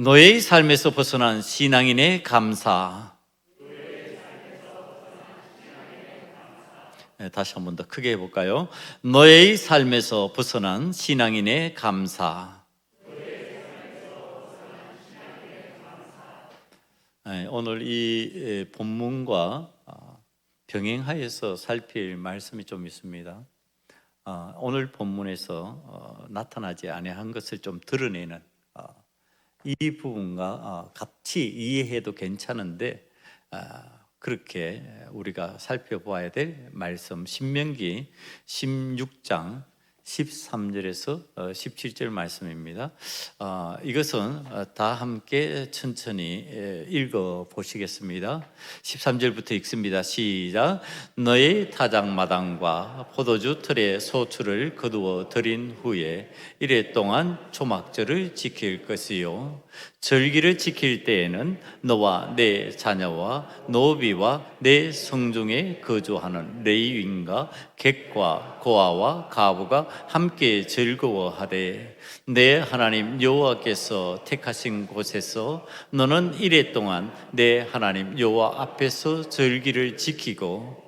노예의 삶에서 벗어난 신앙인의 감사. 다시 한 번 더 크게 해볼까요? 노예의 삶에서 벗어난 신앙인의 감사. 오늘 이 본문과 병행하여서 살필 말씀이 좀 있습니다. 오늘 본문에서 나타나지 아니한 것을 좀 드러내는 이 부분과 같이 이해해도 괜찮은데 그렇게 우리가 살펴봐야 될 말씀, 신명기 16장 13절에서 17절 말씀입니다. 이것은 다 함께 천천히 읽어 보시겠습니다. 13절부터 읽습니다. 시작. 너의 타작마당과 포도주 틀에 소출을 거두어 들인 후에 이래 동안 초막절을 지킬 것이요, 절기를 지킬 때에는 너와 내 자녀와 노비와 내 성중에 거주하는 레위인과 객과 고아와 가부가 함께 즐거워하되, 내 하나님 여호와께서 택하신 곳에서 너는 이래 동안 내 하나님 여호와 앞에서 절기를 지키고,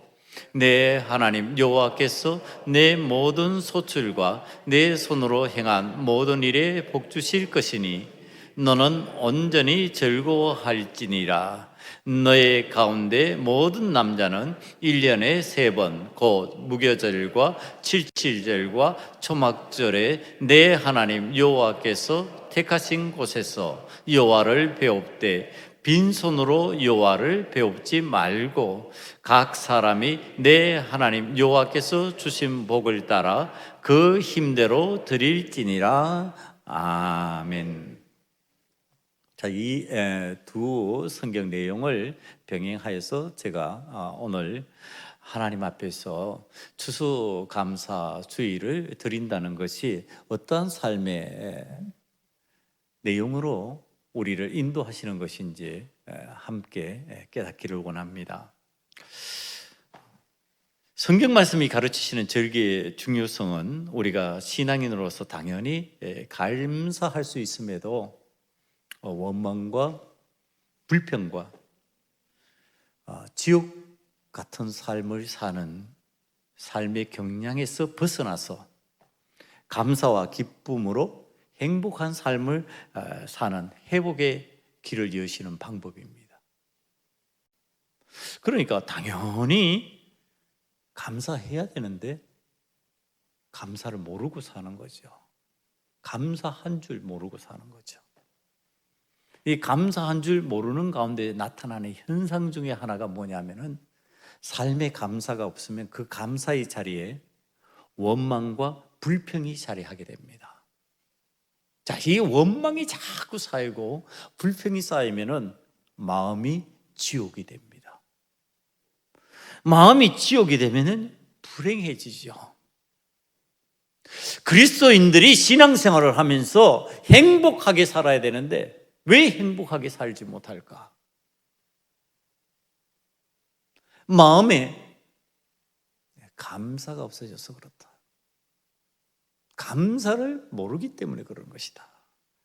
내 하나님 여호와께서 내 모든 소출과 내 손으로 행한 모든 일에 복 주실 것이니 너는 온전히 즐거워할지니라. 너의 가운데 모든 남자는 1년에 3번 곧 무교절과 칠칠절과 초막절에 내 하나님 여호와께서 택하신 곳에서 여호와를 배웁되 빈손으로 여호와를 배웁지 말고 각 사람이 내 하나님 여호와께서 주신 복을 따라 그 힘대로 드릴지니라. 아멘. 이 두 성경 내용을 병행하여서 제가 오늘 하나님 앞에서 추수감사주의를 드린다는 것이 어떠한 삶의 내용으로 우리를 인도하시는 것인지 함께 깨닫기를 원합니다. 성경 말씀이 가르치시는 절기의 중요성은 우리가 신앙인으로서 당연히 감사할 수 있음에도 원망과 불평과 지옥 같은 삶을 사는 삶의 경향에서 벗어나서 감사와 기쁨으로 행복한 삶을 사는 회복의 길을 여시는 방법입니다. 그러니까 당연히 감사해야 되는데 감사를 모르고 사는 거죠. 감사한 줄 모르고 사는 거죠. 이 감사한 줄 모르는 가운데 나타나는 현상 중에 하나가 뭐냐면은 삶에 감사가 없으면 그 감사의 자리에 원망과 불평이 자리하게 됩니다. 자, 이 원망이 자꾸 쌓이고 불평이 쌓이면은 마음이 지옥이 됩니다. 마음이 지옥이 되면은 불행해지죠. 그리스도인들이 신앙생활을 하면서 행복하게 살아야 되는데 왜 행복하게 살지 못할까? 마음에 감사가 없어져서 그렇다. 감사를 모르기 때문에 그런 것이다.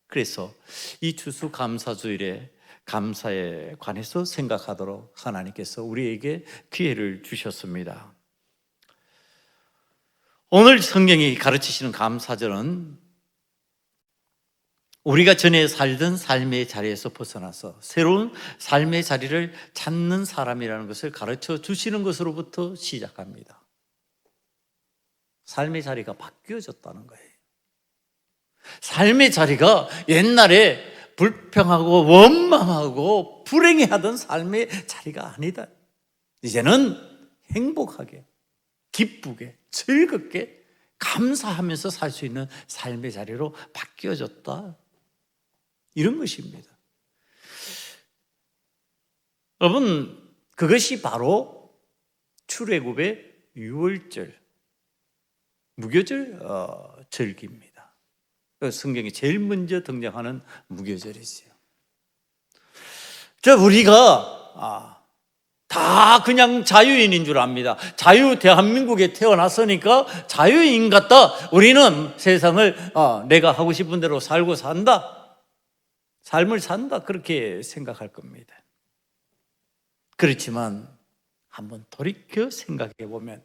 그래서 이 추수감사주일에 감사에 관해서 생각하도록 하나님께서 우리에게 기회를 주셨습니다. 오늘 성경이 가르치시는 감사절은 우리가 전에 살던 삶의 자리에서 벗어나서 새로운 삶의 자리를 찾는 사람이라는 것을 가르쳐 주시는 것으로부터 시작합니다. 삶의 자리가 바뀌어졌다는 거예요. 삶의 자리가 옛날에 불평하고 원망하고 불행해하던 삶의 자리가 아니다. 이제는 행복하게, 기쁘게, 즐겁게 감사하면서 살 수 있는 삶의 자리로 바뀌어졌다. 이런 것입니다. 여러분, 그것이 바로 출애굽의 유월절, 무교절 절기입니다. 성경에 제일 먼저 등장하는 무교절이지요. 우리가 다 그냥 자유인인 줄 압니다. 대한민국에 태어났으니까 자유인 같다. 우리는 세상을 내가 하고 싶은 대로 살고 산다. 삶을 산다 그렇게 생각할 겁니다. 그렇지만 한번 돌이켜 생각해 보면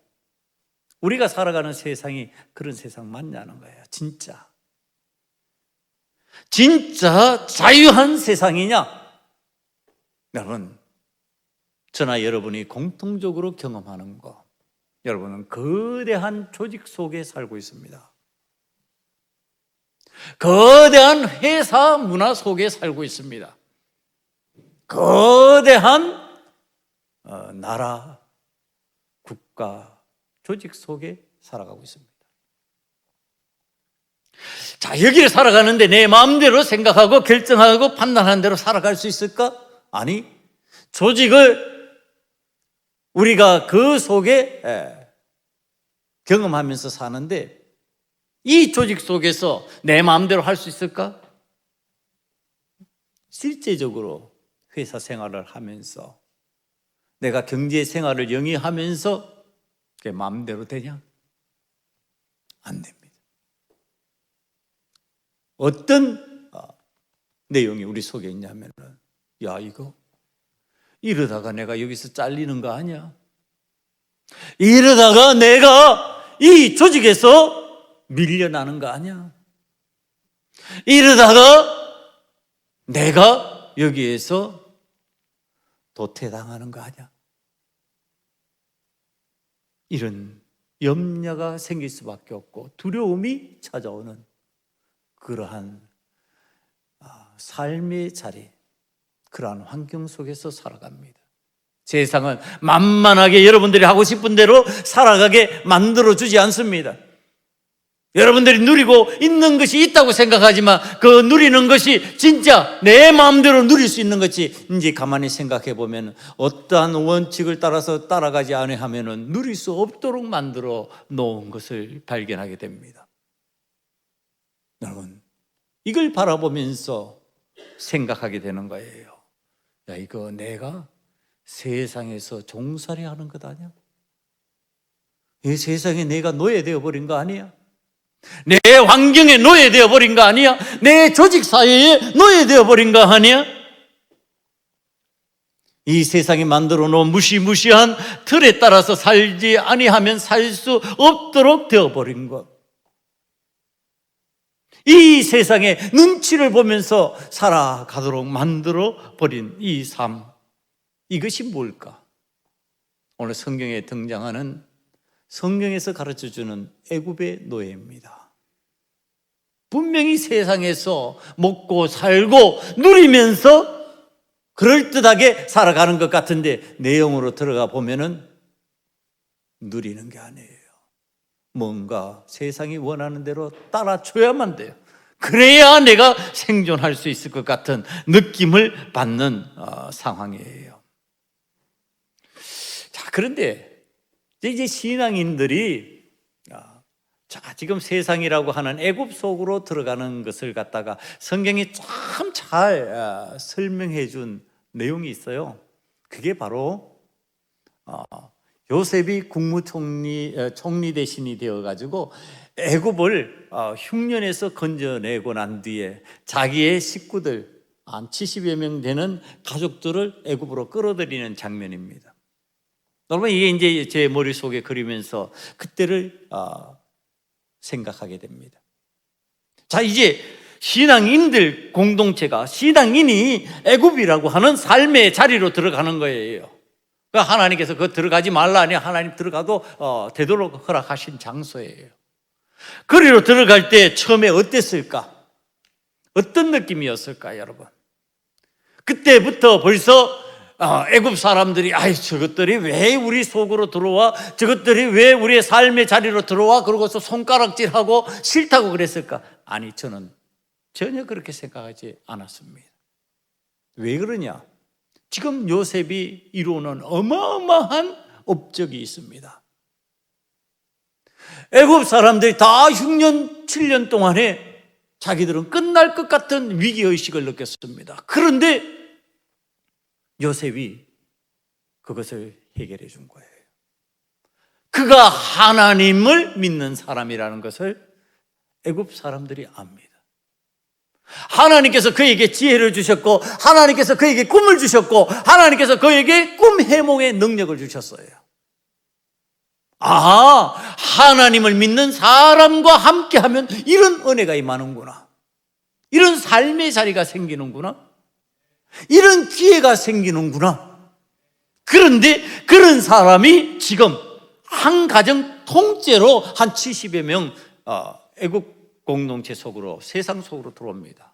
우리가 살아가는 세상이 그런 세상 맞냐는 거예요. 진짜 자유한 세상이냐? 여러분, 저나 여러분이 공통적으로 경험하는 거, 여러분은 거대한 조직 속에 살고 있습니다. 거대한 회사 문화 속에 살고 있습니다. 거대한 나라, 국가, 조직 속에 살아가고 있습니다. 자, 여기를 살아가는데 내 마음대로 생각하고 결정하고 판단하는 대로 살아갈 수 있을까? 아니, 조직을 우리가 그 속에 경험하면서 사는데 이 조직 속에서 내 마음대로 할 수 있을까? 실제적으로 회사 생활을 하면서 내가 경제 생활을 영위하면서 그게 마음대로 되냐? 안 됩니다. 어떤 내용이 우리 속에 있냐면, 야, 이러다가 내가 여기서 잘리는 거 아니야? 이러다가 내가 이 조직에서 밀려나는 거 아니야? 이러다가 내가 여기에서 도태당하는 거 아니야? 이런 염려가 생길 수밖에 없고 두려움이 찾아오는 그러한 삶의 자리, 그러한 환경 속에서 살아갑니다. 세상은 만만하게 여러분들이 하고 싶은 대로 살아가게 만들어주지 않습니다. 여러분들이 누리고 있는 것이 있다고 생각하지만 그 누리는 것이 진짜 내 마음대로 누릴 수 있는 것이 이제 가만히 생각해 보면 어떠한 원칙을 따라서 따라가지 않으면 누릴 수 없도록 만들어 놓은 것을 발견하게 됩니다. 여러분, 이걸 바라보면서 생각하게 되는 거예요. 야, 이거 내가 세상에서 종살이 하는 것 아니야? 이 세상에 내가 노예되어 버린 거 아니야? 내 환경에 노예되어 버린 거 아니야? 내 조직 사회에 노예되어 버린 거 아니야? 이 세상이 만들어 놓은 무시무시한 틀에 따라서 살지 아니하면 살 수 없도록 되어 버린 것. 이 세상의 눈치를 보면서 살아가도록 만들어 버린 이 삶, 이것이 뭘까? 오늘 성경에 등장하는, 성경에서 가르쳐주는 애굽의 노예입니다. 분명히 세상에서 먹고 살고 누리면서 그럴듯하게 살아가는 것 같은데 내용으로 들어가 보면은 누리는 게 아니에요. 뭔가 세상이 원하는 대로 따라줘야만 돼요. 그래야 내가 생존할 수 있을 것 같은 느낌을 받는 상황이에요. 자, 그런데 이제 신앙인들이 지금 세상이라고 하는 애굽 속으로 들어가는 것을 갖다가 성경이 참 잘 설명해 준 내용이 있어요. 그게 바로 요셉이 총리 대신이 되어가지고 애굽을 흉년에서 건져내고 난 뒤에 자기의 식구들 한 70여 명 되는 가족들을 애굽으로 끌어들이는 장면입니다. 여러분, 이게 이제 제 머릿속에 그리면서 그때를 생각하게 됩니다. 자, 이제 신앙인들 공동체가, 신앙인이 애굽이라고 하는 삶의 자리로 들어가는 거예요. 하나님께서 그 들어가지 말라 하니 하나님 들어가도 되도록 허락하신 장소예요. 거리로 들어갈 때 처음에 어땠을까? 어떤 느낌이었을까, 여러분? 그때부터 벌써 애굽 사람들이 저것들이 왜 우리 속으로 들어와? 저것들이 왜 우리의 삶의 자리로 들어와? 그러고서 손가락질하고 싫다고 그랬을까? 아니, 저는 전혀 그렇게 생각하지 않았습니다. 왜 그러냐? 지금 요셉이 이루는 어마어마한 업적이 있습니다. 애굽 사람들이 다 6년, 7년 동안에 자기들은 끝날 것 같은 위기의식을 느꼈습니다. 그런데 요셉이 그것을 해결해 준 거예요. 그가 하나님을 믿는 사람이라는 것을 애굽 사람들이 압니다. 하나님께서 그에게 지혜를 주셨고, 하나님께서 그에게 꿈을 주셨고, 하나님께서 그에게 꿈 해몽의 능력을 주셨어요. 하나님을 믿는 사람과 함께하면 이런 은혜가 임하는구나, 이런 삶의 자리가 생기는구나, 이런 기회가 생기는구나. 그런데 그런 사람이 지금 한 가정 통째로 한 70여 명 애국 공동체 속으로, 세상 속으로 들어옵니다.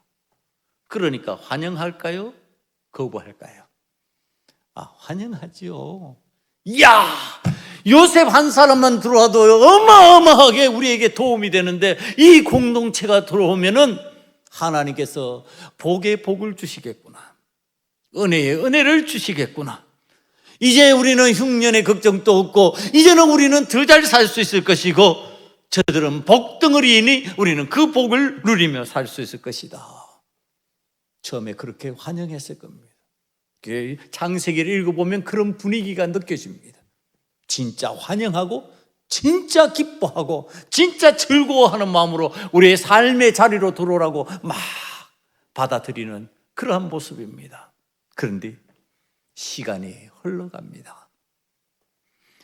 그러니까 환영할까요? 거부할까요? 환영하지요. 이야, 요셉 한 사람만 들어와도 어마어마하게 우리에게 도움이 되는데, 이 공동체가 들어오면은 하나님께서 복에 복을 주시겠구나, 은혜에 은혜를 주시겠구나. 이제 우리는 흉년의 걱정도 없고, 이제는 우리는 더 잘 살 수 있을 것이고, 저들은 복덩어리이니 우리는 그 복을 누리며 살 수 있을 것이다. 처음에 그렇게 환영했을 겁니다. 창세기를 읽어보면 그런 분위기가 느껴집니다. 진짜 환영하고, 진짜 기뻐하고, 진짜 즐거워하는 마음으로 우리의 삶의 자리로 들어오라고 막 받아들이는 그러한 모습입니다. 그런데 시간이 흘러갑니다.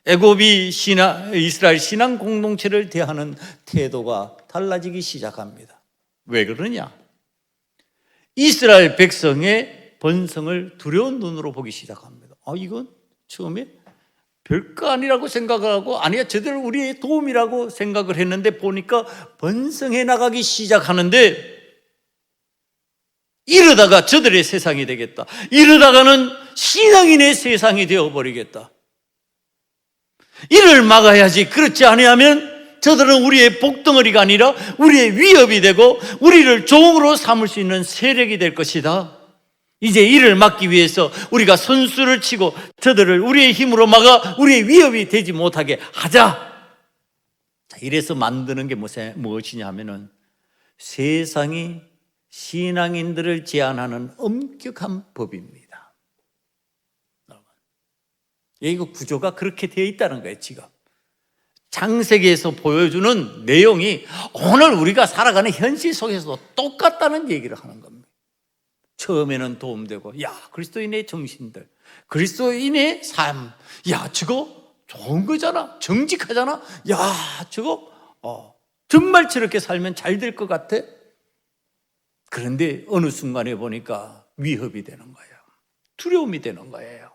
애굽이 이스라엘 신앙 공동체를 대하는 태도가 달라지기 시작합니다. 왜 그러냐? 이스라엘 백성의 번성을 두려운 눈으로 보기 시작합니다. 이건 처음에 별거 아니라고 생각을 하고, 아니야, 저들 우리의 도움이라고 생각을 했는데, 보니까 번성해 나가기 시작하는데, 이러다가 저들의 세상이 되겠다, 이러다가는 신앙인의 세상이 되어버리겠다, 이를 막아야지. 그렇지 아니하면 저들은 우리의 복덩어리가 아니라 우리의 위협이 되고, 우리를 종으로 삼을 수 있는 세력이 될 것이다. 이제 이를 막기 위해서 우리가 선수를 치고 저들을 우리의 힘으로 막아 우리의 위협이 되지 못하게 하자. 이래서 만드는 게 무엇이냐 하면은, 세상이 신앙인들을 제한하는 엄격한 법입니다. 이거 구조가 그렇게 되어 있다는 거예요. 지금 창세기에서 보여주는 내용이 오늘 우리가 살아가는 현실 속에서도 똑같다는 얘기를 하는 겁니다. 처음에는 도움되고, 그리스도인의 정신들, 그리스도인의 삶, 저거 좋은 거잖아, 정직하잖아, 저거 정말 저렇게 살면 잘 될 것 같아. 그런데 어느 순간에 보니까 위협이 되는 거예요. 두려움이 되는 거예요.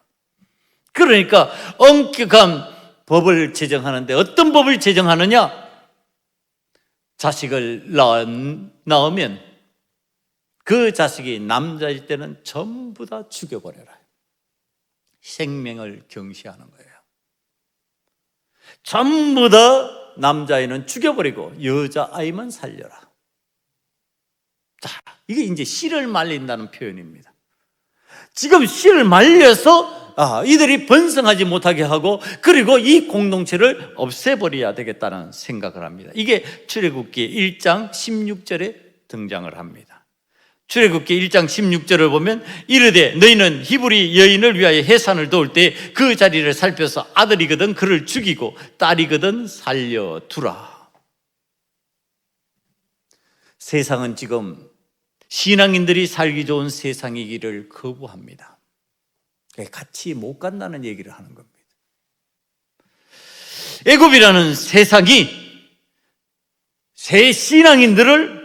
그러니까 엄격한 법을 제정하는데, 어떤 법을 제정하느냐? 자식을 낳으면 그 자식이 남자일 때는 전부 다 죽여버려라. 생명을 경시하는 거예요. 전부 다 남자아이는 죽여버리고 여자아이만 살려라. 이게 이제 씨를 말린다는 표현입니다. 지금 씨를 말려서 이들이 번성하지 못하게 하고, 그리고 이 공동체를 없애버려야 되겠다는 생각을 합니다. 이게 출애굽기 1장 16절에 등장을 합니다. 출애굽기 1장 16절을 보면, 이르되 너희는 히브리 여인을 위하여 해산을 도울 때 그 자리를 살펴서 아들이거든 그를 죽이고 딸이거든 살려두라. 세상은 지금 신앙인들이 살기 좋은 세상이기를 거부합니다. 같이 못 간다는 얘기를 하는 겁니다. 애굽이라는 세상이 새 신앙인들을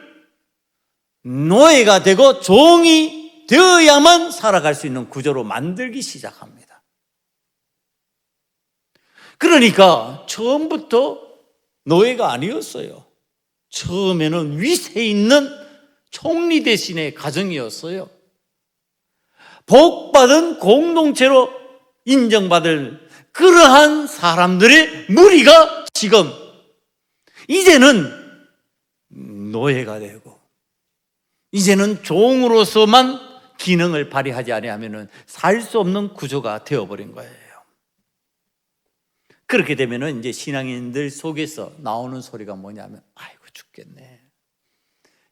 노예가 되고 종이 되어야만 살아갈 수 있는 구조로 만들기 시작합니다. 그러니까 처음부터 노예가 아니었어요. 처음에는 위세 있는 총리 대신의 가정이었어요. 복받은 공동체로 인정받을 그러한 사람들의 무리가 지금 이제는 노예가 되고, 이제는 종으로서만 기능을 발휘하지 아니하면 살 수 없는 구조가 되어버린 거예요. 그렇게 되면 이제 신앙인들 속에서 나오는 소리가 뭐냐면, 아이고 죽겠네,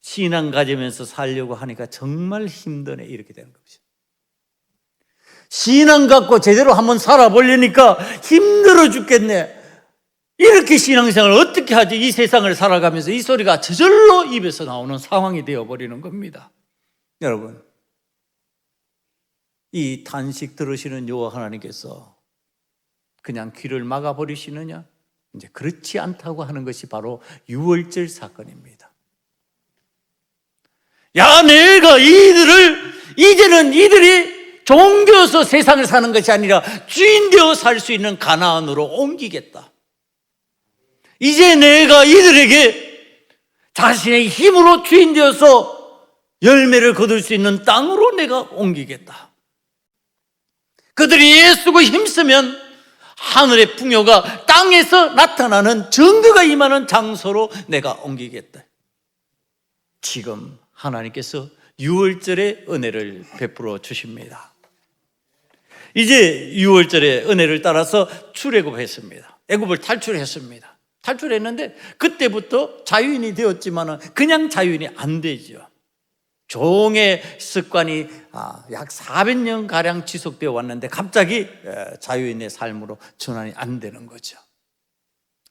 신앙 가지면서 살려고 하니까 정말 힘드네, 이렇게 되는 거죠. 신앙 갖고 제대로 한번 살아보려니까 힘들어 죽겠네, 이렇게 신앙생활을 어떻게 하지? 이 세상을 살아가면서 이 소리가 저절로 입에서 나오는 상황이 되어버리는 겁니다. 여러분, 이 탄식 들으시는 여호와 하나님께서 그냥 귀를 막아버리시느냐? 이제 그렇지 않다고 하는 것이 바로 유월절 사건입니다. 야, 내가 이제는 이들이 종교에서 세상을 사는 것이 아니라 주인 되어 살 수 있는 가나안으로 옮기겠다. 이제 내가 이들에게 자신의 힘으로 주인 되어서 열매를 거둘 수 있는 땅으로 내가 옮기겠다. 그들이 애쓰고 힘쓰면 하늘의 풍요가 땅에서 나타나는 정거가 임하는 장소로 내가 옮기겠다. 지금 하나님께서 유월절의 은혜를 베풀어 주십니다. 이제 유월절의 은혜를 따라서 출애굽했습니다. 애굽을 탈출했습니다. 탈출했는데 그때부터 자유인이 되었지만 그냥 자유인이 안 되죠. 종의 습관이 약 400년가량 지속되어 왔는데 갑자기 자유인의 삶으로 전환이 안 되는 거죠.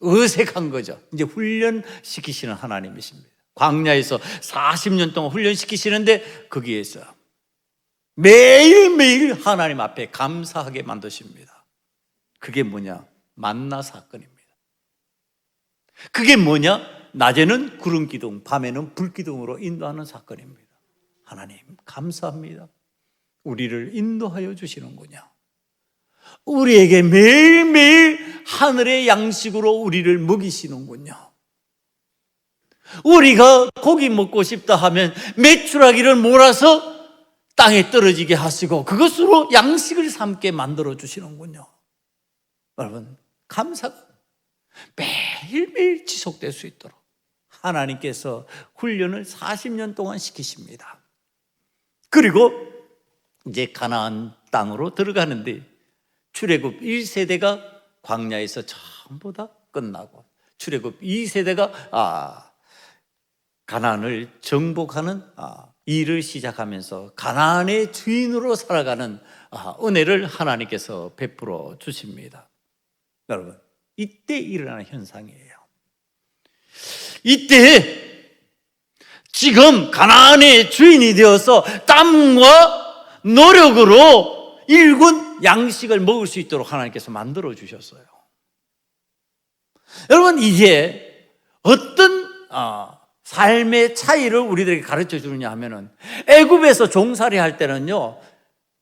어색한 거죠. 이제 훈련시키시는 하나님이십니다. 광야에서 40년 동안 훈련시키시는데 거기에서 매일매일 하나님 앞에 감사하게 만드십니다. 그게 뭐냐? 만나 사건입니다. 그게 뭐냐? 낮에는 구름 기둥, 밤에는 불 기둥으로 인도하는 사건입니다. 하나님 감사합니다. 우리를 인도하여 주시는군요. 우리에게 매일매일 하늘의 양식으로 우리를 먹이시는군요. 우리가 고기 먹고 싶다 하면 메추라기를 몰아서 땅에 떨어지게 하시고 그것으로 양식을 삼게 만들어 주시는군요. 여러분, 감사가 매일매일 지속될 수 있도록 하나님께서 훈련을 40년 동안 시키십니다. 그리고 이제 가나안 땅으로 들어가는데 출애굽 1세대가 광야에서 전부 다 끝나고 출애굽 2세대가 가나안을 정복하는 일을 시작하면서 가나안의 주인으로 살아가는 은혜를 하나님께서 베풀어 주십니다. 여러분, 이때 일어나는 현상이에요. 이때 지금 가나안의 주인이 되어서 땀과 노력으로 일군 양식을 먹을 수 있도록 하나님께서 만들어 주셨어요. 여러분, 이게 어떤 삶의 차이를 우리들에게 가르쳐 주느냐 하면은 애굽에서 종살이 할 때는요,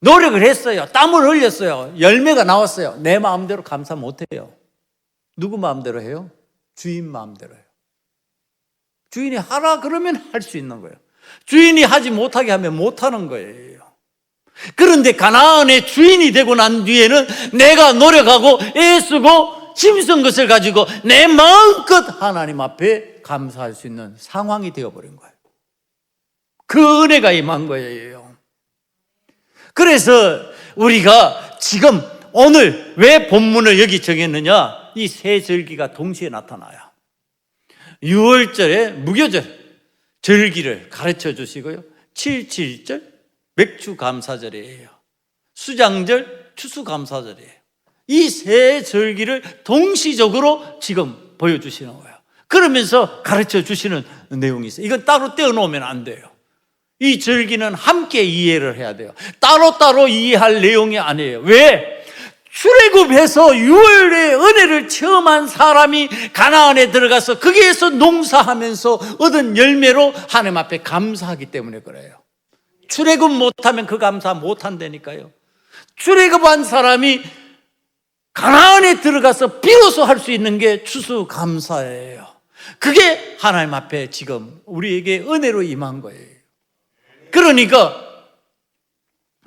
노력을 했어요. 땀을 흘렸어요. 열매가 나왔어요. 내 마음대로 감사 못 해요. 누구 마음대로 해요? 주인 마음대로 해요. 주인이 하라 그러면 할 수 있는 거예요. 주인이 하지 못하게 하면 못하는 거예요. 그런데 가나안의 주인이 되고 난 뒤에는 내가 노력하고 애쓰고 힘쓴 것을 가지고 내 마음껏 하나님 앞에 감사할 수 있는 상황이 되어버린 거예요. 그 은혜가 임한 거예요. 그래서 우리가 지금 오늘 왜 본문을 여기 정했느냐? 이 세 절기가 동시에 나타나요. 6월절에 무교절 절기를 가르쳐 주시고요, 7.7절 맥주감사절이에요. 수장절 추수감사절이에요. 이 세 절기를 동시적으로 지금 보여주시는 거예요. 그러면서 가르쳐 주시는 내용이 있어요. 이건 따로 떼어놓으면 안 돼요. 이 절기는 함께 이해를 해야 돼요. 따로따로 이해할 내용이 아니에요. 왜? 출애굽해서 6월의 은혜를 체험한 사람이 가나안에 들어가서 거기에서 농사하면서 얻은 열매로 하나님 앞에 감사하기 때문에 그래요. 출애굽 못하면 그 감사 못한다니까요. 출애굽한 사람이 가나안에 들어가서 비로소 할 수 있는 게 추수감사예요. 그게 하나님 앞에 지금 우리에게 은혜로 임한 거예요. 그러니까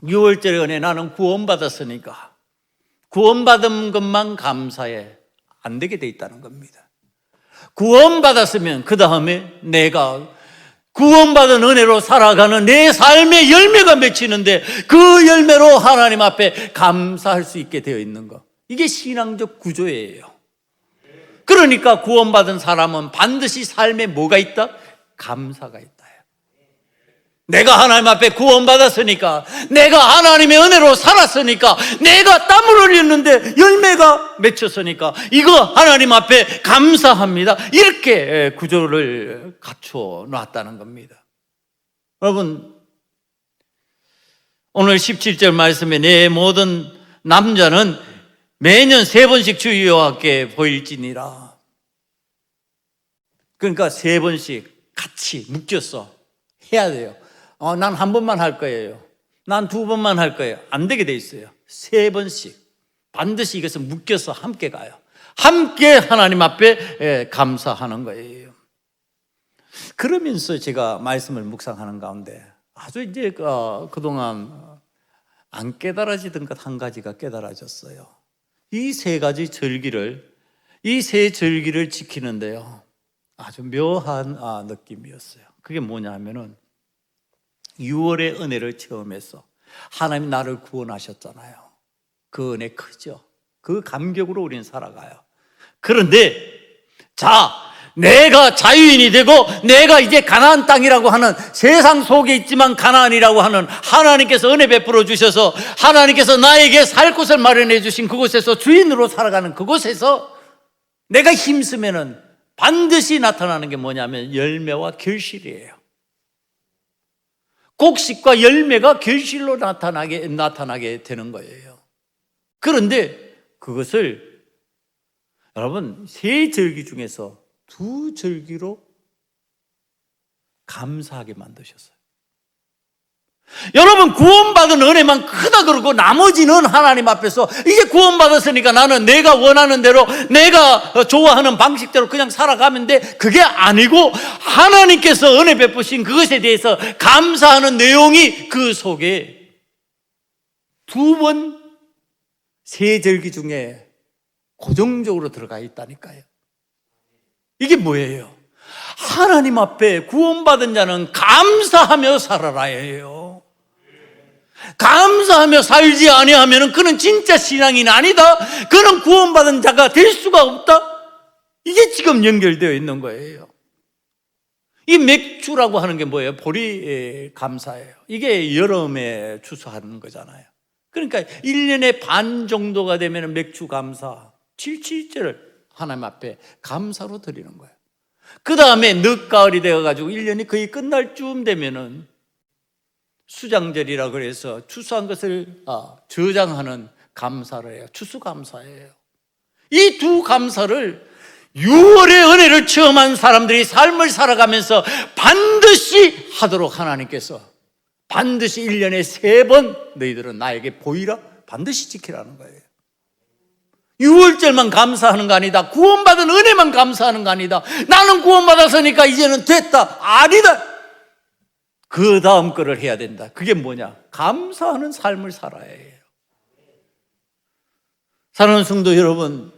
6월절의 은혜, 나는 구원받았으니까 구원받은 것만 감사해 안 되게 돼 있다는 겁니다. 구원받았으면 그 다음에 내가 구원받은 은혜로 살아가는 내 삶의 열매가 맺히는데 그 열매로 하나님 앞에 감사할 수 있게 되어 있는 것, 이게 신앙적 구조예요. 그러니까 구원받은 사람은 반드시 삶에 뭐가 있다? 감사가 있다. 내가 하나님 앞에 구원받았으니까, 내가 하나님의 은혜로 살았으니까, 내가 땀을 흘렸는데 열매가 맺혔으니까 이거 하나님 앞에 감사합니다. 이렇게 구조를 갖춰 놨다는 겁니다. 여러분, 오늘 17절 말씀에 내 모든 남자는 매년 3번씩 주 여호와께 보일지니라. 그러니까 3번씩 같이 묶여서 해야 돼요. 난 한 번만 할 거예요. 난 2번만 할 거예요. 안 되게 돼 있어요. 3번씩 반드시 이것을 묶여서 함께 가요. 함께 하나님 앞에 감사하는 거예요. 그러면서 제가 말씀을 묵상하는 가운데 아주 이제 그동안 안 깨달아지던 것 한 가지가 깨달아졌어요. 이 3가지 절기를, 이 3절기를 지키는데요, 아주 묘한 느낌이었어요. 그게 뭐냐 하면은 6월의 은혜를 체험해서 하나님이 나를 구원하셨잖아요. 그 은혜 크죠. 그 감격으로 우리는 살아가요. 그런데 자, 내가 자유인이 되고 내가 이제 가나안 땅이라고 하는, 세상 속에 있지만 가나안이라고 하는 하나님께서 은혜 베풀어 주셔서 하나님께서 나에게 살 곳을 마련해 주신 그곳에서 주인으로 살아가는 그곳에서 내가 힘쓰면은 반드시 나타나는 게 뭐냐면 열매와 결실이에요. 곡식과 열매가 결실로 나타나게 되는 거예요. 그런데 그것을 여러분 3절기 중에서 2절기로 감사하게 만드셨어요. 여러분, 구원받은 은혜만 크다 그러고 나머지는 하나님 앞에서 이제 구원받았으니까 나는 내가 원하는 대로, 내가 좋아하는 방식대로 그냥 살아가면 돼. 그게 아니고 하나님께서 은혜 베푸신 그것에 대해서 감사하는 내용이 그 속에 2번 3절기 중에 고정적으로 들어가 있다니까요. 이게 뭐예요? 하나님 앞에 구원받은 자는 감사하며 살아라예요. 감사하며 살지 아니하면 그는 진짜 신앙인 아니다. 그는 구원받은 자가 될 수가 없다. 이게 지금 연결되어 있는 거예요. 이 맥주라고 하는 게 뭐예요? 보리 감사예요. 이게 여름에 추수하는 거잖아요. 그러니까 1년에 반 정도가 되면 맥주 감사 7.7절을 하나님 앞에 감사로 드리는 거예요. 그 다음에 늦가을이 되어가지고 1년이 거의 끝날 쯤 되면은 수장절이라 그래서 추수한 것을 저장하는 감사를 해요. 추수감사예요. 이 2 감사를 6월의 은혜를 체험한 사람들이 삶을 살아가면서 반드시 하도록 하나님께서 반드시 1년에 3번 너희들은 나에게 보이라, 반드시 지키라는 거예요. 6월절만 감사하는 거 아니다. 구원받은 은혜만 감사하는 거 아니다. 나는 구원받았으니까 이제는 됐다. 아니다. 그 다음 거를 해야 된다. 그게 뭐냐? 감사하는 삶을 살아야 해요. 사랑하는 성도 여러분,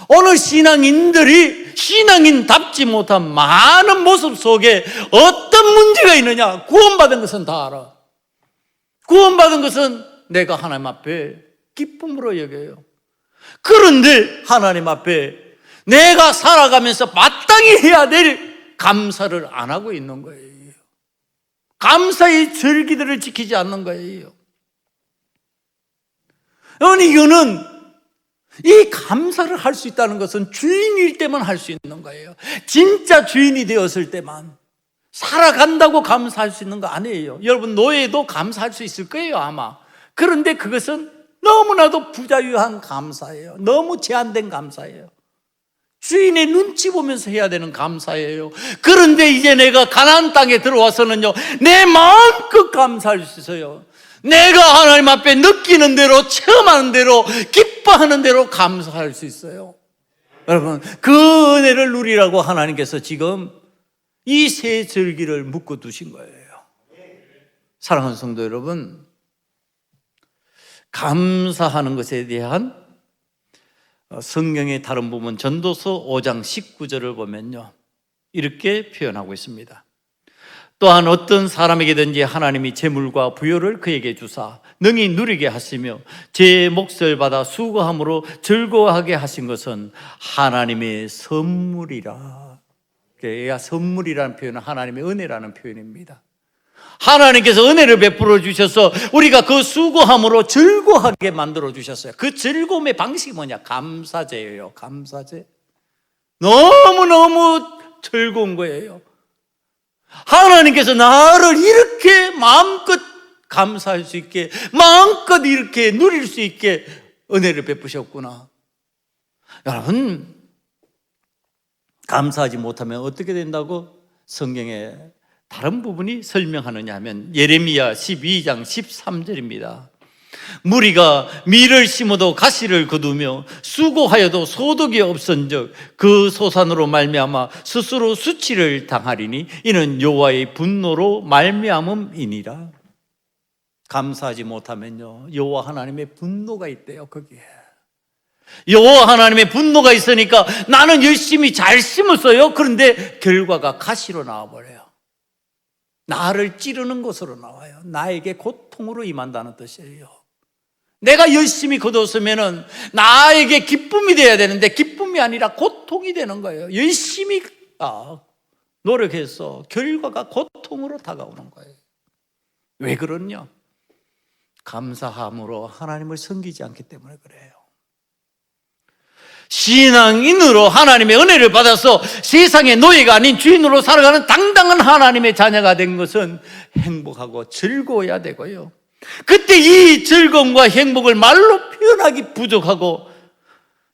오늘 신앙인들이 신앙인답지 못한 많은 모습 속에 어떤 문제가 있느냐? 구원받은 것은 다 알아. 구원받은 것은 내가 하나님 앞에 기쁨으로 여겨요. 그런데 하나님 앞에 내가 살아가면서 마땅히 해야 될 감사를 안 하고 있는 거예요. 감사의 절기들을 지키지 않는 거예요. 여러분, 이거는 이 감사를 할 수 있다는 것은 주인일 때만 할 수 있는 거예요. 진짜 주인이 되었을 때만. 살아간다고 감사할 수 있는 거 아니에요. 여러분, 노예도 감사할 수 있을 거예요, 아마. 그런데 그것은 너무나도 부자유한 감사예요. 너무 제한된 감사예요. 주인의 눈치 보면서 해야 되는 감사예요. 그런데 이제 내가 가나안 땅에 들어와서는요, 내 마음껏 감사할 수 있어요. 내가 하나님 앞에 느끼는 대로, 체험하는 대로, 기뻐하는 대로 감사할 수 있어요. 여러분, 그 은혜를 누리라고 하나님께서 지금 이 3 절기를 묶어 두신 거예요. 사랑하는 성도 여러분, 감사하는 것에 대한 성경의 다른 부분, 전도서 5장 19절을 보면요, 이렇게 표현하고 있습니다. 또한 어떤 사람에게든지 하나님이 재물과 부요를 그에게 주사 능히 누리게 하시며 제 몫을 받아 수고함으로 즐거워하게 하신 것은 하나님의 선물이라. 선물이라는 표현은 하나님의 은혜라는 표현입니다. 하나님께서 은혜를 베풀어 주셔서 우리가 그 수고함으로 즐거워하게 만들어 주셨어요. 그 즐거움의 방식이 뭐냐? 감사제예요. 감사제. 너무너무 즐거운 거예요. 하나님께서 나를 이렇게 마음껏 감사할 수 있게, 마음껏 이렇게 누릴 수 있게 은혜를 베푸셨구나. 여러분, 감사하지 못하면 어떻게 된다고 성경에 다른 부분이 설명하느냐 하면 예레미야 12장 13절입니다. 무리가 밀을 심어도 가시를 거두며 수고하여도 소득이 없은즉 그 소산으로 말미암아 스스로 수치를 당하리니 이는 여호와의 분노로 말미암음이니라. 감사하지 못하면요, 여호와 하나님의 분노가 있대요. 거기에 여호와 하나님의 분노가 있으니까 나는 열심히 잘 심었어요. 그런데 결과가 가시로 나와버려요. 나를 찌르는 것으로 나와요. 나에게 고통으로 임한다는 뜻이에요. 내가 열심히 거뒀으면 나에게 기쁨이 돼야 되는데 기쁨이 아니라 고통이 되는 거예요. 열심히 노력해서 결과가 고통으로 다가오는 거예요. 왜 그러냐? 감사함으로 하나님을 섬기지 않기 때문에 그래요. 신앙인으로 하나님의 은혜를 받아서 세상의 노예가 아닌 주인으로 살아가는 당당한 하나님의 자녀가 된 것은 행복하고 즐거워야 되고요, 그때 이 즐거움과 행복을 말로 표현하기 부족하고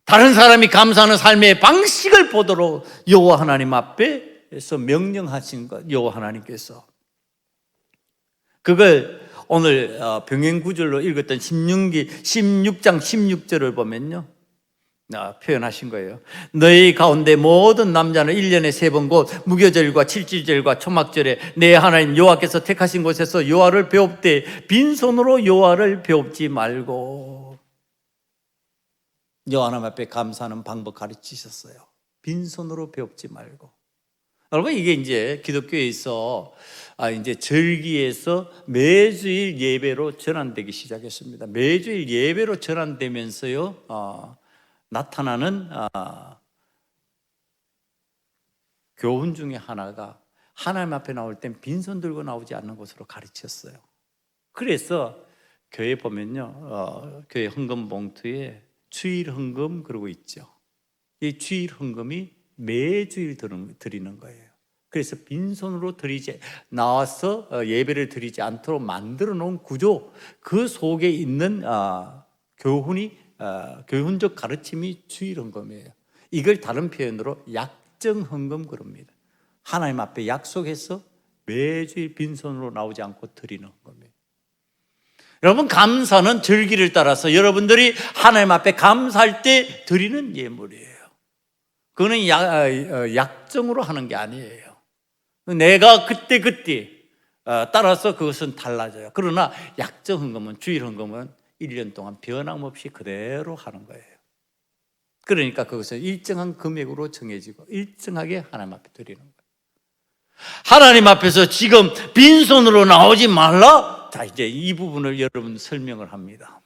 다른 사람이 감사하는 삶의 방식을 보도록 여호와 하나님 앞에서 명령하신 것, 여호와 하나님께서 그걸 오늘 병행구절로 읽었던 16장 16절을 보면요, 표현하신 거예요. 너희 가운데 모든 남자는 1년에 3번 곧 무교절과 칠칠절과 초막절에 내 하나님 여호와께서 택하신 곳에서 여호와를 배웁되 빈손으로 여호와를 배웁지 말고. 여호와 하나님 앞에 감사하는 방법 가르치셨어요. 빈손으로 배웁지 말고. 여러분, 이게 이제 기독교에서 이제 절기에서 매주일 예배로 전환되기 시작했습니다. 매주일 예배로 전환되면서요, 나타나는 교훈 중에 하나가 하나님 앞에 나올 땐 빈손 들고 나오지 않는 것으로 가르쳤어요. 그래서 교회 보면요, 교회 헌금 봉투에 주일 헌금 그러고 있죠. 이 주일 헌금이 매주일 드리는 거예요. 그래서 빈손으로 나와서 예배를 드리지 않도록 만들어 놓은 구조, 그 속에 있는 교훈적 가르침이 주일 헌금이에요. 이걸 다른 표현으로 약정 헌금 그럽니다. 하나님 앞에 약속해서 매주일 빈손으로 나오지 않고 드리는 헌금이에요. 여러분, 감사는 절기를 따라서 여러분들이 하나님 앞에 감사할 때 드리는 예물이에요. 그거는 약정으로 하는 게 아니에요. 내가 그때 따라서 그것은 달라져요. 그러나 약정 헌금은, 주일 헌금은 1년 동안 변함없이 그대로 하는 거예요. 그러니까 그것은 일정한 금액으로 정해지고 일정하게 하나님 앞에 드리는 거예요. 하나님 앞에서 지금 빈손으로 나오지 말라. 자, 이제 이 부분을 여러분 설명을 합니다.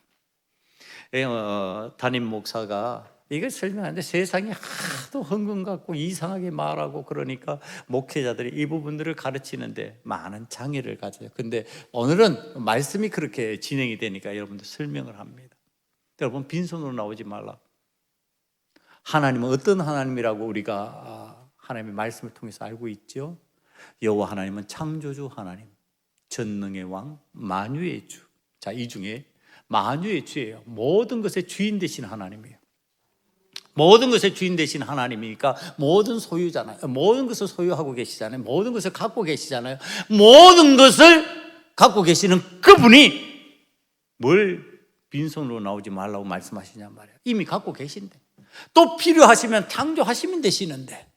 담임 목사가 이걸 설명하는데 세상이 하도 헌금 갖고 이상하게 말하고 그러니까 목회자들이 이 부분들을 가르치는데 많은 장애를 가져요. 근데 오늘은 말씀이 그렇게 진행이 되니까 여러분들 설명을 합니다. 여러분, 빈손으로 나오지 말라. 하나님은 어떤 하나님이라고 우리가 하나님의 말씀을 통해서 알고 있죠? 여호와 하나님은 창조주 하나님, 전능의 왕, 만유의 주. 자, 이 중에 만유의 주예요. 모든 것의 주인 되신 하나님이에요. 모든 것의 주인 되신 하나님이니까 모든 소유잖아요. 모든 것을 소유하고 계시잖아요. 모든 것을 갖고 계시잖아요. 모든 것을 갖고 계시는 그분이 뭘 빈손으로 나오지 말라고 말씀하시냔 말이에요. 이미 갖고 계신데, 또 필요하시면 창조하시면 되시는데,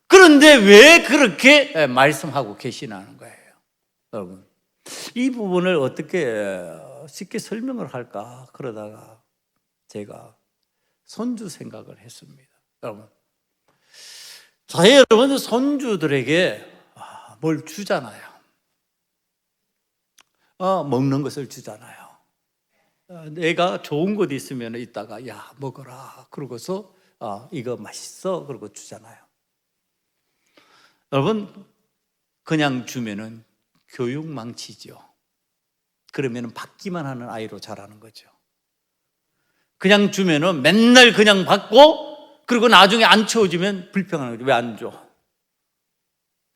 그런데 왜 그렇게 말씀하고 계시냐는 거예요. 여러분, 이 부분을 어떻게 쉽게 설명을 할까 그러다가 제가 손주 생각을 했습니다. 여러분, 저희 여러분 손주들에게 뭘 주잖아요. 먹는 것을 주잖아요. 내가 좋은 것 있으면 이따가 야 먹어라 그러고서 이거 맛있어 그러고 주잖아요. 여러분, 그냥 주면은 교육 망치죠. 그러면은 받기만 하는 아이로 자라는 거죠. 그냥 주면은 맨날 그냥 받고, 그리고 나중에 안 채워주면 불평하는 거죠. 왜 안 줘?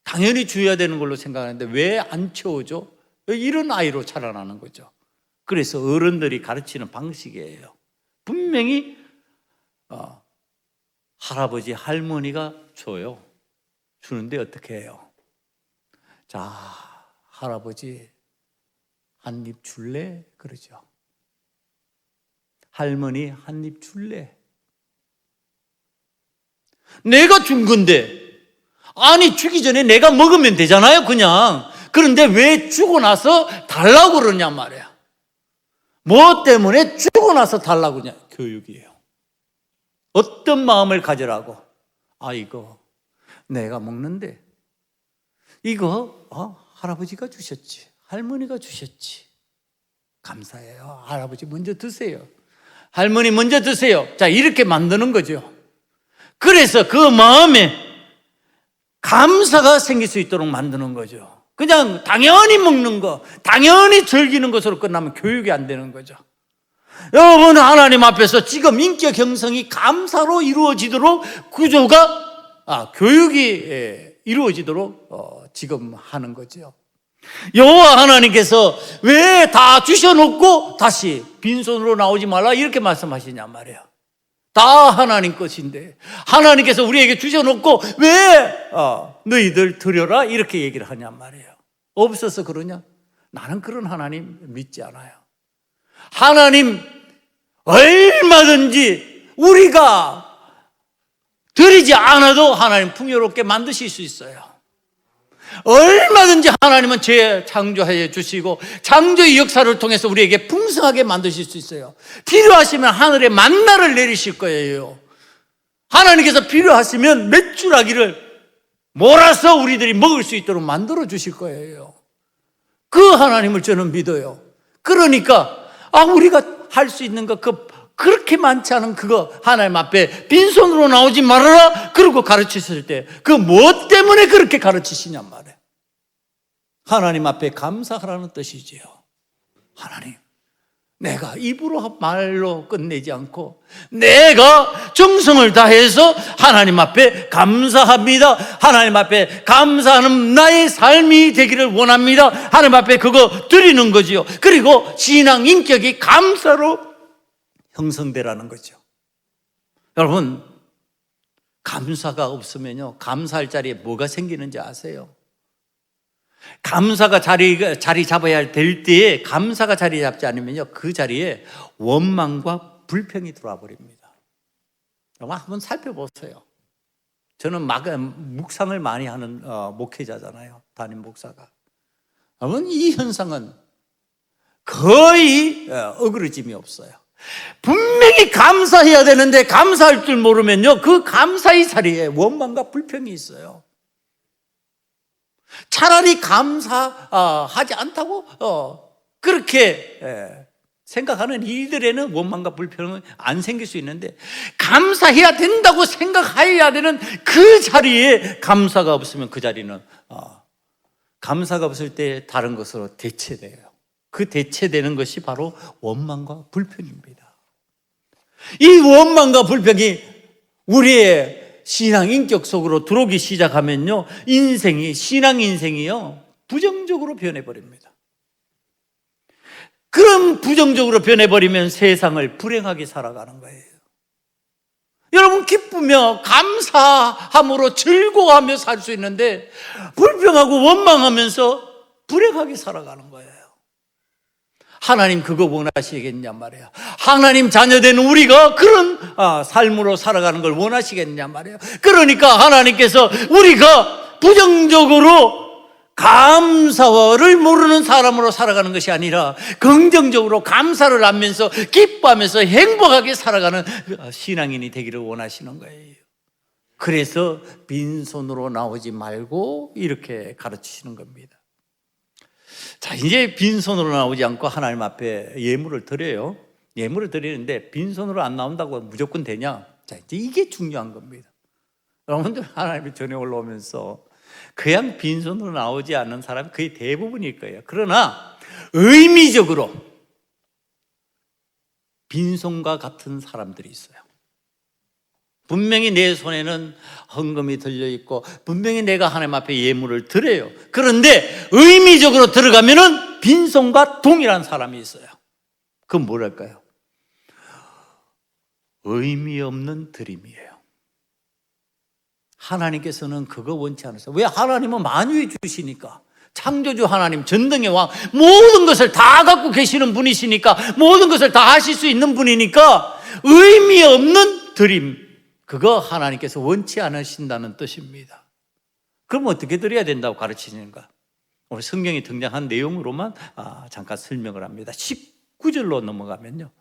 당연히 줘야 되는 걸로 생각하는데 왜 안 채워줘? 이런 아이로 자라나는 거죠. 그래서 어른들이 가르치는 방식이에요. 분명히 할아버지, 할머니가 줘요. 주는데 어떻게 해요? 자, 할아버지 한 입 줄래? 그러죠. 할머니 한 입 줄래? 내가 준 건데, 아니 주기 전에 내가 먹으면 되잖아요, 그냥. 그런데 왜 주고 나서 달라고 그러냐 말이야. 뭐 때문에 주고 나서 달라고 그러냐? 교육이에요. 어떤 마음을 가지라고? 아, 이거 내가 먹는데 이거 할아버지가 주셨지, 할머니가 주셨지, 감사해요. 할아버지 먼저 드세요, 할머니 먼저 드세요. 자, 이렇게 만드는 거죠. 그래서 그 마음에 감사가 생길 수 있도록 만드는 거죠. 그냥 당연히 먹는 거, 당연히 즐기는 것으로 끝나면 교육이 안 되는 거죠. 여러분, 하나님 앞에서 지금 인격 형성이 감사로 이루어지도록 구조가, 교육이 이루어지도록 지금 하는 거죠. 여호와 하나님께서 왜 다 주셔놓고 다시 빈손으로 나오지 말라 이렇게 말씀하시냐 말이에요. 다 하나님 것인데 하나님께서 우리에게 주셔놓고 왜 너희들 드려라 이렇게 얘기를 하냐 말이에요. 없어서 그러냐? 나는 그런 하나님 믿지 않아요. 하나님 얼마든지 우리가 드리지 않아도 하나님 풍요롭게 만드실 수 있어요. 얼마든지 하나님은 재창조해 주시고 창조의 역사를 통해서 우리에게 풍성하게 만드실 수 있어요. 필요하시면 하늘에 만나를 내리실 거예요. 하나님께서 필요하시면 메추라기를 몰아서 우리들이 먹을 수 있도록 만들어 주실 거예요. 그 하나님을 저는 믿어요. 그러니까 우리가 할 수 있는 거 그렇게 많지 않은 그거 하나님 앞에 빈손으로 나오지 말아라 그러고 가르치실 때 그 뭐 때문에 그렇게 가르치시냔 말이에요. 하나님 앞에 감사하라는 뜻이지요. 하나님, 내가 입으로 말로 끝내지 않고 내가 정성을 다해서 하나님 앞에 감사합니다. 하나님 앞에 감사하는 나의 삶이 되기를 원합니다. 하나님 앞에 그거 드리는 거지요. 그리고 신앙 인격이 감사로 형성되라는 거죠. 여러분, 감사가 없으면요, 감사할 자리에 뭐가 생기는지 아세요? 감사가 자리 잡아야 될 때에 감사가 자리 잡지 않으면요, 그 자리에 원망과 불평이 들어와 버립니다. 여러분, 한번 살펴보세요. 저는 묵상을 많이 하는 목회자잖아요, 담임 목사가. 여러분, 이 현상은 거의 어그러짐이 없어요. 분명히 감사해야 되는데 감사할 줄 모르면요, 그 감사의 자리에 원망과 불평이 있어요. 차라리 감사하지 않다고 그렇게 생각하는 일들에는 원망과 불평은 안 생길 수 있는데, 감사해야 된다고 생각해야 되는 그 자리에 감사가 없으면 그 자리는 감사가 없을 때 다른 것으로 대체돼요. 그 대체되는 것이 바로 원망과 불평입니다. 이 원망과 불평이 우리의 신앙 인격 속으로 들어오기 시작하면요, 신앙 인생이요, 부정적으로 변해버립니다. 그럼 부정적으로 변해버리면 세상을 불행하게 살아가는 거예요. 여러분, 기쁘며 감사함으로 즐거워하며 살 수 있는데 불평하고 원망하면서 불행하게 살아가는 거예요. 하나님 그거 원하시겠냐 말이에요. 하나님 자녀된 우리가 그런 삶으로 살아가는 걸 원하시겠냐 말이에요. 그러니까 하나님께서 우리가 부정적으로 감사를 모르는 사람으로 살아가는 것이 아니라 긍정적으로 감사를 하면서 기뻐하면서 행복하게 살아가는 신앙인이 되기를 원하시는 거예요. 그래서 빈손으로 나오지 말고 이렇게 가르치시는 겁니다. 자, 이제 빈손으로 나오지 않고 하나님 앞에 예물을 드려요. 예물을 드리는데 빈손으로 안 나온다고 무조건 되냐? 자, 이제 이게 중요한 겁니다. 여러분들, 하나님의 전에 올라오면서 그냥 빈손으로 나오지 않는 사람이 거의 대부분일 거예요. 그러나 의미적으로 빈손과 같은 사람들이 있어요. 분명히 내 손에는 헌금이 들려있고 분명히 내가 하나님 앞에 예물을 드려요. 그런데 의미적으로 들어가면은 빈손과 동일한 사람이 있어요. 그건 뭐랄까요? 의미 없는 드림이에요. 하나님께서는 그거 원치 않으세요. 왜? 하나님은 만유해 주시니까. 창조주 하나님, 전능의 왕, 모든 것을 다 갖고 계시는 분이시니까, 모든 것을 다 하실 수 있는 분이니까 의미 없는 드림, 그거 하나님께서 원치 않으신다는 뜻입니다. 그럼 어떻게 드려야 된다고 가르치는가? 오늘 성경에 등장한 내용으로만 잠깐 설명을 합니다. 19절로 넘어가면요,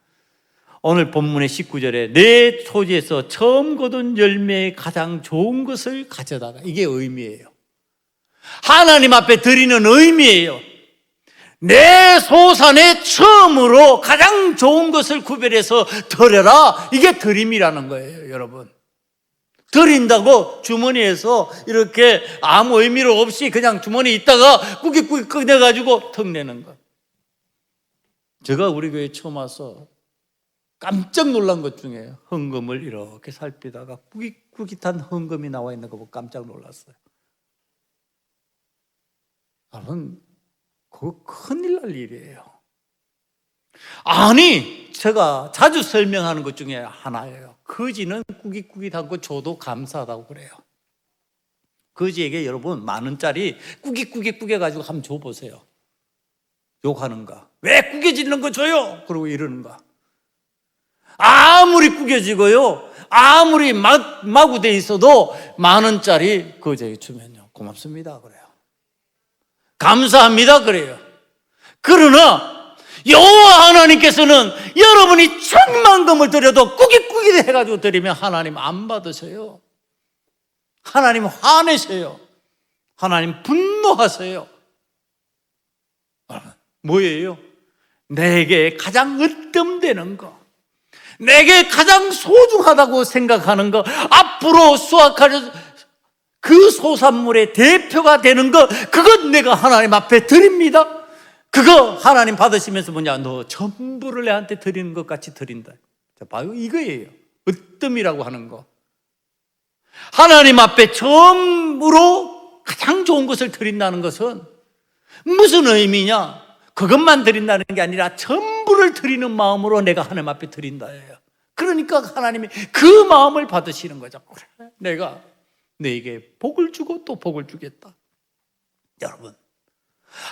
오늘 본문의 19절에 내 토지에서 처음 거둔 열매의 가장 좋은 것을 가져다가, 이게 의미예요. 하나님 앞에 드리는 의미예요. 내 소산에 처음으로 가장 좋은 것을 구별해서 드려라. 이게 드림이라는 거예요, 여러분. 드린다고 주머니에서 이렇게 아무 의미로 없이 그냥 주머니에 있다가 꾸깃꾸깃 꺼내가지고 턱 내는 거. 제가 우리 교회 처음 와서 깜짝 놀란 것 중에 헌금을 이렇게 살피다가 꾸깃꾸깃한 헌금이 나와 있는 거 보고 깜짝 놀랐어요. 여러분, 그거 큰일 날 일이에요. 아니, 제가 자주 설명하는 것 중에 하나예요. 거지는 꾸깃꾸깃한 거 줘도 감사하다고 그래요. 거지에게 여러분 10,000원짜리 꾸깃꾸깃 꾸겨가지고 한번 줘보세요. 욕하는가? 왜 꾸겨지는 거 줘요? 그러고 이러는가? 아무리 꾸겨지고요, 아무리 마구돼 있어도 10,000원짜리 거지에게 주면요, 고맙습니다 그래요. 감사합니다 그래요. 그러나 여호와 하나님께서는 여러분이 1,000,000금을 드려도 꾸깃꾸깃 해가지고 드리면 하나님 안 받으세요. 하나님 화내세요. 하나님 분노하세요. 뭐예요? 내게 가장 으뜸되는 거, 내게 가장 소중하다고 생각하는 거, 앞으로 수확할 그 소산물의 대표가 되는 거, 그건 내가 하나님 앞에 드립니다. 그거 하나님 받으시면서 뭐냐, 너 전부를 내한테 드리는 것 같이 드린다. 자, 봐요, 이거예요. 으뜸이라고 하는 거. 하나님 앞에 처음으로 가장 좋은 것을 드린다는 것은 무슨 의미냐? 그것만 드린다는 게 아니라 전부를 드리는 마음으로 내가 하나님 앞에 드린다예요. 그러니까 하나님이 그 마음을 받으시는 거죠. 그래, 내가 너에게 복을 주고 또 복을 주겠다. 여러분,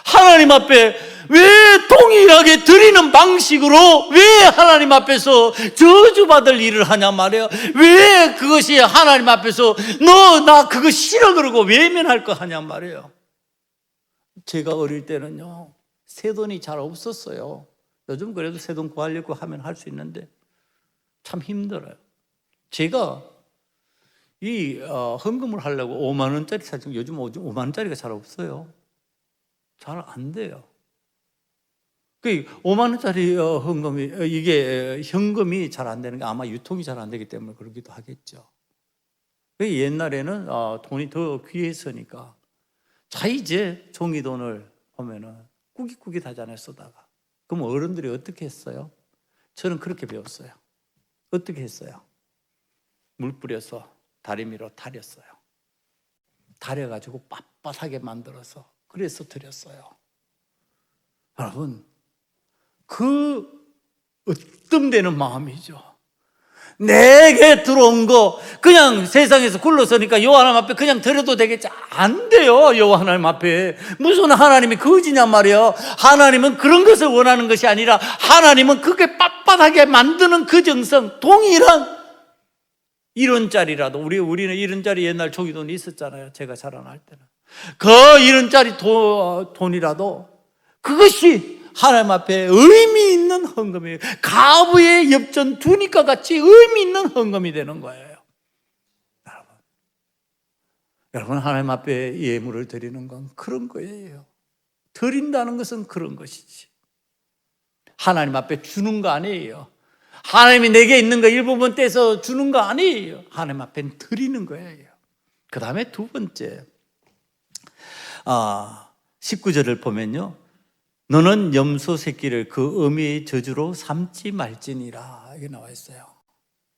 하나님 앞에 왜 동일하게 드리는 방식으로 왜 하나님 앞에서 저주받을 일을 하냐 말이에요. 왜 그것이 하나님 앞에서 너 나 그거 싫어 그러고 외면할 거 하냐 말이에요. 제가 어릴 때는요, 새돈이 잘 없었어요. 요즘 그래도 새돈 구하려고 하면 할 수 있는데 참 힘들어요. 제가 이 헌금을 하려고 50,000원짜리 사실 요즘 50,000원짜리가 잘 없어요. 잘 안 돼요. 그 50,000원짜리 헌금이, 이게 현금이 잘 안 되는 게 아마 유통이 잘 안 되기 때문에 그러기도 하겠죠. 옛날에는 돈이 더 귀했으니까 자이제 종이돈을 보면은 꾸깃꾸깃 하잖아요, 쓰다가. 그럼 어른들이 어떻게 했어요? 저는 그렇게 배웠어요. 어떻게 했어요? 물 뿌려서 다리미로 다렸어요. 다려가지고 빳빳하게 만들어서 그래서 드렸어요. 여러분, 그 으뜸되는 마음이죠. 내게 들어온 거 그냥 세상에서 굴러서니까 여호와 하나님 앞에 그냥 드려도 되겠지? 안 돼요. 여호와 하나님 앞에 무슨 하나님이 거지냔 말이에요. 하나님은 그런 것을 원하는 것이 아니라 하나님은 그게 빳빳하게 만드는 그 정성, 동일한 1원짜리라도, 우리는 1원짜리 옛날 종이돈이 있었잖아요, 제가 자라날 때는. 그 1원짜리 돈이라도 그것이 하나님 앞에 의미 있는 헌금이에요. 가부의 엽전 두니까 같이 의미 있는 헌금이 되는 거예요. 여러분, 하나님 앞에 예물을 드리는 건 그런 거예요. 드린다는 것은 그런 것이지. 하나님 앞에 주는 거 아니에요. 하나님이 내게 있는 거 일부분 떼서 주는 거 아니에요. 하나님 앞에 드리는 거예요. 그 다음에 두 번째, 19절을 보면요, 너는 염소 새끼를 그 어미의 저주로 삼지 말지니라, 이게 나와 있어요.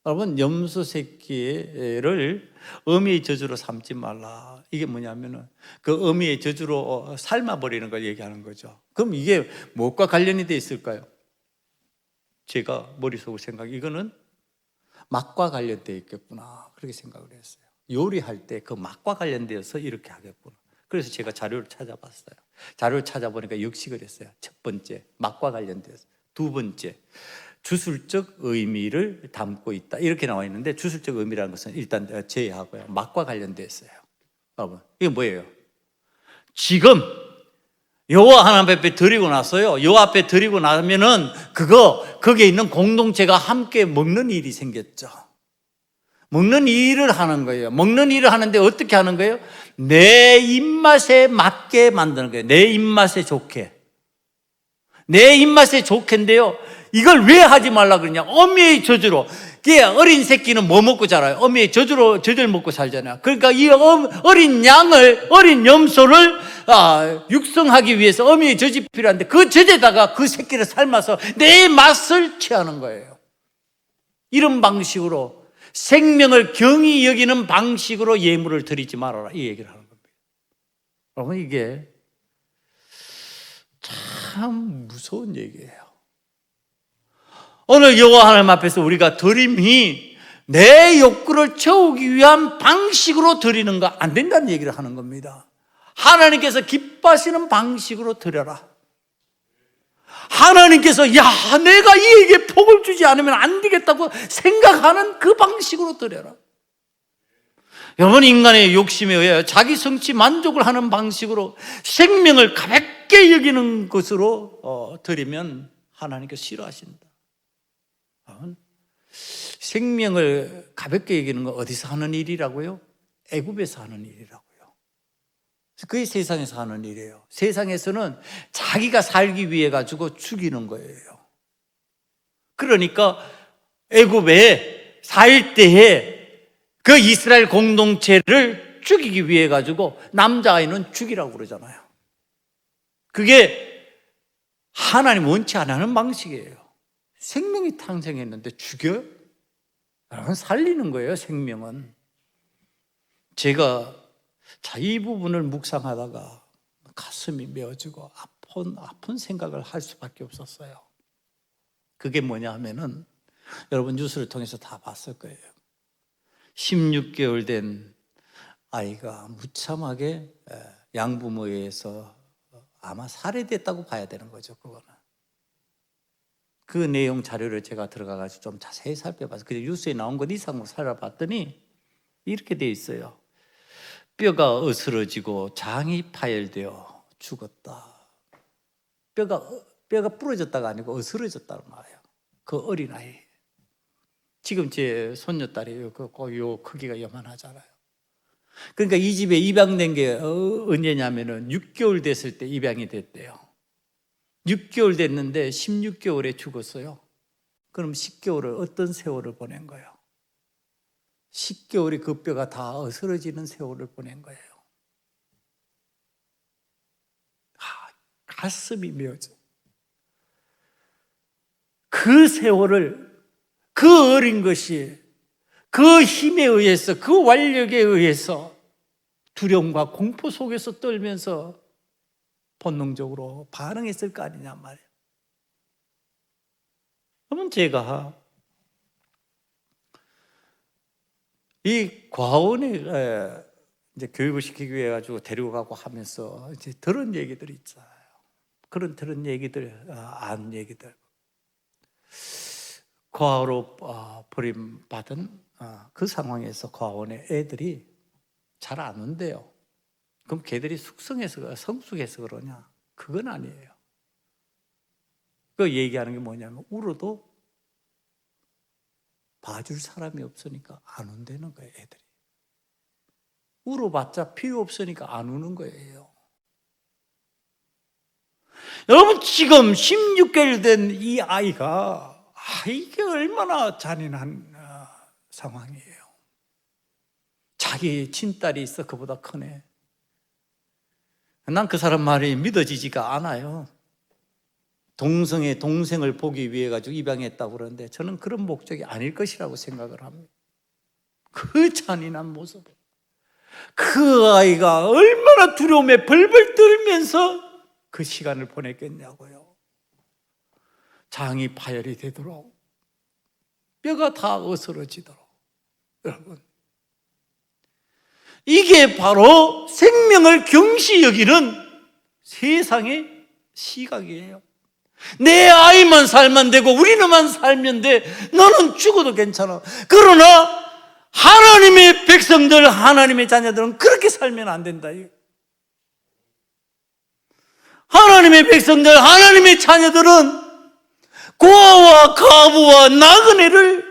여러분, 염소 새끼를 어미의 저주로 삼지 말라. 이게 뭐냐면은 그 어미의 저주로 삶아버리는 걸 얘기하는 거죠. 그럼 이게 무엇과 관련이 돼 있을까요? 제가 머릿속으로 이거는 맛과 관련되어 있겠구나, 그렇게 생각을 했어요. 요리할 때 그 맛과 관련되어서 이렇게 하겠구나. 그래서 제가 자료를 찾아봤어요. 자료를 찾아보니까 역시 그랬어요. 첫 번째, 맛과 관련돼서. 두 번째, 주술적 의미를 담고 있다, 이렇게 나와 있는데, 주술적 의미라는 것은 일단 제외하고요, 맛과 관련되어 있어요. 여러분, 이게 뭐예요? 지금 여호와 하나님 앞에 드리고 나서요, 여호와 앞에 드리고 나면은 거기에 있는 공동체가 함께 먹는 일이 생겼죠. 먹는 일을 하는 거예요. 먹는 일을 하는데 어떻게 하는 거예요? 내 입맛에 맞게 만드는 거예요. 내 입맛에 좋게. 내 입맛에 좋게인데요, 이걸 왜 하지 말라 그러냐? 어미의 저주로. 어린 새끼는 뭐 먹고 자라요? 어미의 저주를 먹고 살잖아요. 그러니까 이 어린 염소를 육성하기 위해서 어미의 젖이 필요한데, 그 젖에다가 그 새끼를 삶아서 내 맛을 취하는 거예요. 이런 방식으로, 생명을 경히 여기는 방식으로 예물을 드리지 말아라, 이 얘기를 하는 겁니다. 여러분, 이게 참 무서운 얘기예요. 오늘 여호와 하나님 앞에서 우리가 드림이 내 욕구를 채우기 위한 방식으로 드리는 거 안 된다는 얘기를 하는 겁니다. 하나님께서 기뻐하시는 방식으로 드려라. 하나님께서 내가 이에게 복을 주지 않으면 안 되겠다고 생각하는 그 방식으로 드려라. 여러분, 인간의 욕심에 의하여 자기 성취 만족을 하는 방식으로 생명을 가볍게 여기는 것으로 드리면 하나님께서 싫어하신다. 생명을 가볍게 여기는 건 어디서 하는 일이라고요? 애굽에서 하는 일이라고요. 그게 세상에서 하는 일이에요. 세상에서는 자기가 살기 위해 가지고 죽이는 거예요. 그러니까 애굽에 살 때에 그 이스라엘 공동체를 죽이기 위해 가지고 남자아이는 죽이라고 그러잖아요. 그게 하나님 원치 않는 방식이에요. 생명이 탄생했는데 죽여요? 여러분, 살리는 거예요, 생명은. 제가 이 부분을 묵상하다가 가슴이 메어지고 아픈 생각을 할 수밖에 없었어요. 그게 뭐냐 하면은, 여러분 뉴스를 통해서 다 봤을 거예요. 16개월 된 아이가 무참하게 양부모에 의해서 아마 살해됐다고 봐야 되는 거죠, 그거는. 그 내용 자료를 제가 들어가가지고 좀 자세히 살펴봤어요. 그래서 뉴스에 나온 것 이상으로 살아봤더니 이렇게 돼 있어요. 뼈가 으스러지고 장이 파열되어 죽었다. 뼈가 부러졌다가 아니고 으스러졌다는 말이에요. 그 어린아이. 지금 제 손녀딸이 요 크기가 요만하잖아요. 그러니까 이 집에 입양된 게 언제냐면은 6개월 됐을 때 입양이 됐대요. 6개월 됐는데 16개월에 죽었어요. 그럼 10개월을 어떤 세월을 보낸 거예요? 10개월이 그 뼈가 다 으스러지는 세월을 보낸 거예요. 가슴이 메어져. 그 세월을, 그 어린 것이 그 힘에 의해서, 그 완력에 의해서 두려움과 공포 속에서 떨면서 본능적으로 반응했을 거 아니냐 말이에요. 그러면 제가 이 과원에 이제 교육을 시키기 위해 가지고 데리고 가고 하면서 이제 들은 얘기들이 있잖아요. 들은 얘기들, 아는 얘기들. 과거로 버림받은 그 상황에서 과원의 애들이 잘 안 온대요. 그럼 걔들이 성숙해서 그러냐? 그건 아니에요. 그 얘기하는 게 뭐냐면, 울어도 봐줄 사람이 없으니까 안 온다는 거예요, 애들이. 울어봤자 필요 없으니까 안 우는 거예요. 여러분, 지금 16개월 된 이 아이가 이게 얼마나 잔인한 상황이에요. 자기 친딸이 있어 그보다 크네. 난 그 사람 말이 믿어지지가 않아요. 동성의 동생을 보기 위해 가지고 입양했다고 그러는데 저는 그런 목적이 아닐 것이라고 생각을 합니다. 그 잔인한 모습, 그 아이가 얼마나 두려움에 벌벌 떨면서 그 시간을 보냈겠냐고요. 장이 파열이 되도록, 뼈가 다 으스러지도록. 여러분, 이게 바로 생명을 경시 여기는 세상의 시각이에요. 내 아이만 살면 되고 우리는만 살면 돼. 너는 죽어도 괜찮아. 그러나 하나님의 백성들, 하나님의 자녀들은 그렇게 살면 안 된다. 하나님의 백성들, 하나님의 자녀들은 고아와 가부와 나그네를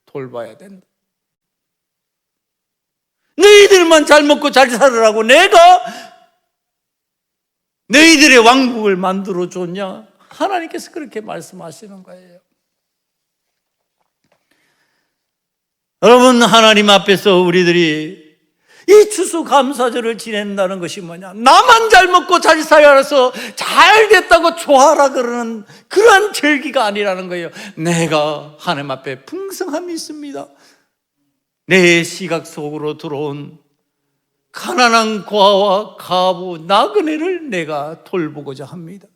돌봐야 된다. 너희들만 잘 먹고 잘 살으라고 내가 너희들의 왕국을 만들어 줬냐? 하나님께서 그렇게 말씀하시는 거예요. 여러분, 하나님 앞에서 우리들이 이 추수감사절을 지낸다는 것이 뭐냐? 나만 잘 먹고 잘 살아서 잘 됐다고 좋아라 그러는 그런 절기가 아니라는 거예요. 내가 하나님 앞에 풍성함이 있습니다. 내 시각 속으로 들어온 가난한 고아와 가부, 나그네를 내가 돌보고자 합니다.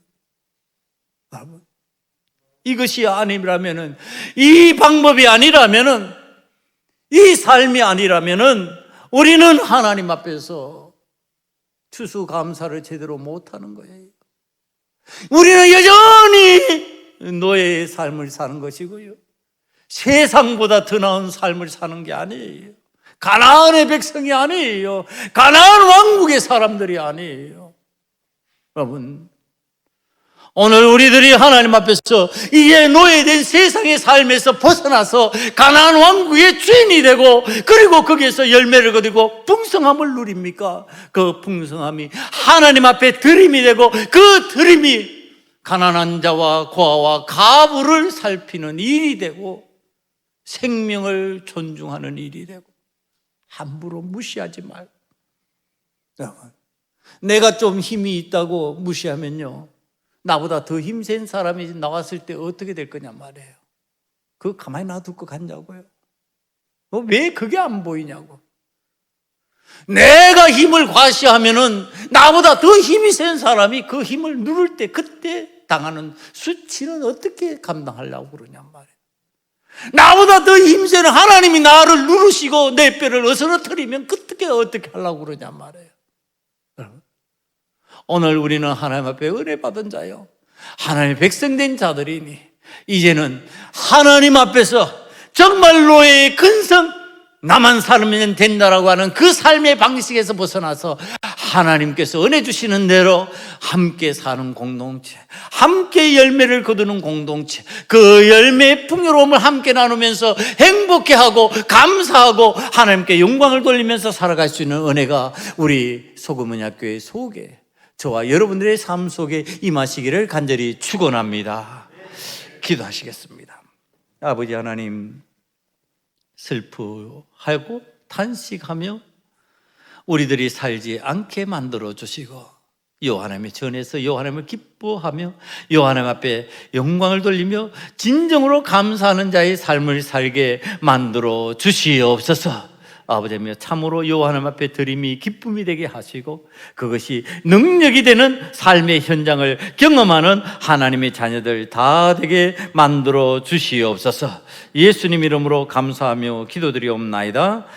여러분, 이것이 아니라면은, 이 방법이 아니라면은, 이 삶이 아니라면은 우리는 하나님 앞에서 추수감사를 제대로 못하는 거예요. 우리는 여전히 노예의 삶을 사는 것이고요, 세상보다 더 나은 삶을 사는 게 아니에요. 가나안의 백성이 아니에요. 가나안 왕국의 사람들이 아니에요. 여러분, 오늘 우리들이 하나님 앞에서 이제 노예된 세상의 삶에서 벗어나서 가나안 왕국의 주인이 되고, 그리고 거기에서 열매를 거두고 풍성함을 누립니까? 그 풍성함이 하나님 앞에 드림이 되고, 그 드림이 가난한 자와 고아와 가부를 살피는 일이 되고, 생명을 존중하는 일이 되고, 함부로 무시하지 말고. 내가 좀 힘이 있다고 무시하면요, 나보다 더 힘센 사람이 나왔을 때 어떻게 될 거냐 말이에요. 그거 가만히 놔두고 간다고요? 왜 그게 안 보이냐고. 내가 힘을 과시하면은 나보다 더 힘이 센 사람이 그 힘을 누를 때 그때 당하는 수치는 어떻게 감당하려고 그러냐 말이에요. 나보다 더 힘센 하나님이 나를 누르시고 내 뼈를 어스러뜨리면 어떻게 하려고 그러냐 말이에요. 오늘 우리는 하나님 앞에 은혜 받은 자요, 하나님의 백성된 자들이니 이제는 하나님 앞에서 정말로의 근성, 나만 살면 된다라고 하는 그 삶의 방식에서 벗어나서 하나님께서 은혜 주시는 대로 함께 사는 공동체, 함께 열매를 거두는 공동체, 그 열매의 풍요로움을 함께 나누면서 행복해하고 감사하고 하나님께 영광을 돌리면서 살아갈 수 있는 은혜가 우리 소금은약교회 속에, 저와 여러분들의 삶 속에 임하시기를 간절히 축원합니다. 기도하시겠습니다. 아버지 하나님, 슬프하고 탄식하며 우리들이 살지 않게 만들어 주시고, 하나님의 전에서 하나님을 기뻐하며 하나님 앞에 영광을 돌리며 진정으로 감사하는 자의 삶을 살게 만들어 주시옵소서. 아버지며, 참으로 하나님 앞에 드림이 기쁨이 되게 하시고, 그것이 능력이 되는 삶의 현장을 경험하는 하나님의 자녀들 다 되게 만들어 주시옵소서. 예수님 이름으로 감사하며 기도드리옵나이다.